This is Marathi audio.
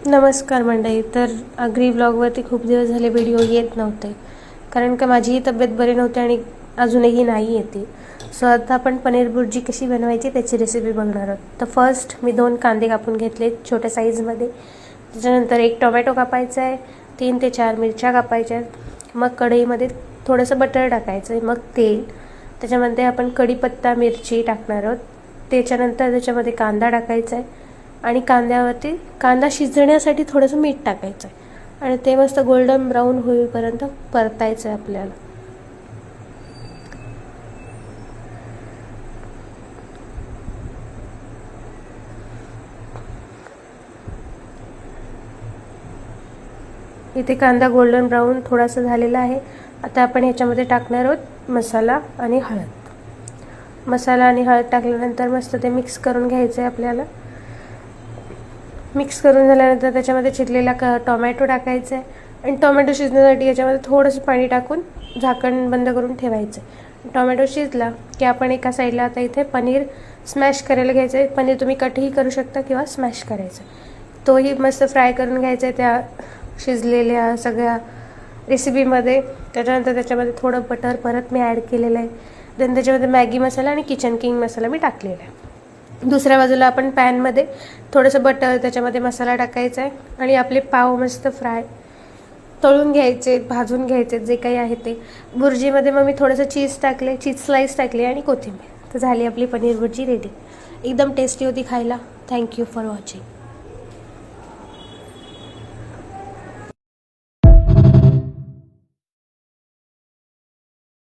नमस्कार मंडळी. तर अग्री व्लॉगवरती खूप दिवस झाले व्हिडिओ येत नव्हते, कारण का माझीही तब्येत बरी नव्हती आणि अजूनही नाही येते. सो आता आपण पनीर भुर्जी कशी बनवायची त्याची रेसिपी बघणार आहोत. तर फर्स्ट मी 2 कांदे कापून घेतले छोट्या साईजमध्ये. त्याच्यानंतर 1 टोमॅटो कापायचा आहे, 3 ते 4 मिरच्या कापायच्या आहेत. मग कढईमध्ये थोडंसं बटर टाकायचं आहे, मग तेल, त्याच्यामध्ये आपण कढीपत्ता मिरची टाकणार आहोत. त्याच्यानंतर त्याच्यामध्ये कांदा टाकायचा आहे आणि कांद्यावरती कांदा शिजण्यासाठी थोडंसं मीठ टाकायचं आहे आणि ते मस्त गोल्डन ब्राऊन होईपर्यंत परतायचं आहे आपल्याला. इथे कांदा गोल्डन ब्राऊन थोडासा झालेला आहे. आता आपण ह्याच्यामध्ये टाकणार आहोत मसाला आणि हळद. मसाला आणि हळद टाकल्यानंतर मस्त ते मिक्स करून घ्यायचं आहे आपल्याला. मिक्स करून झाल्यानंतर त्याच्यामध्ये चिरलेला टोमॅटो टाकायचा आहे आणि टोमॅटो शिजण्यासाठी याच्यामध्ये थोडंसं पाणी टाकून झाकण बंद करून ठेवायचं आहे. टोमॅटो शिजला की आपण एका साईडला आता इथे पनीर स्मॅश करायला घ्यायचं आहे. पनीर तुम्ही कटही करू शकता किंवा स्मॅश करायचं, तोही मस्त फ्राय करून घ्यायचा आहे त्या शिजलेल्या सगळ्या रेसिपीमध्ये. त्याच्यानंतर त्याच्यामध्ये थोडं बटर परत मी ॲड केलेलं आहे. देन त्याच्यामध्ये मॅगी मसाला आणि किचन किंग मसाला मी टाकलेला आहे. दुसऱ्या बाजूला आपण पॅनमध्ये थोडंसं बटर, त्याच्यामध्ये मसाला टाकायचा आहे आणि आपले पाव मस्त फ्राय तळून घ्यायचे, भाजून घ्यायचे जे काही आहे ते. भुर्जीमध्ये मग मी थोडंसं चीज टाकले, चीज स्लाईस टाकली आणि कोथिंबीर. तर झाली आपली पनीर भुर्जी रेडी. एकदम टेस्टी होती खायला. Thank you for watching.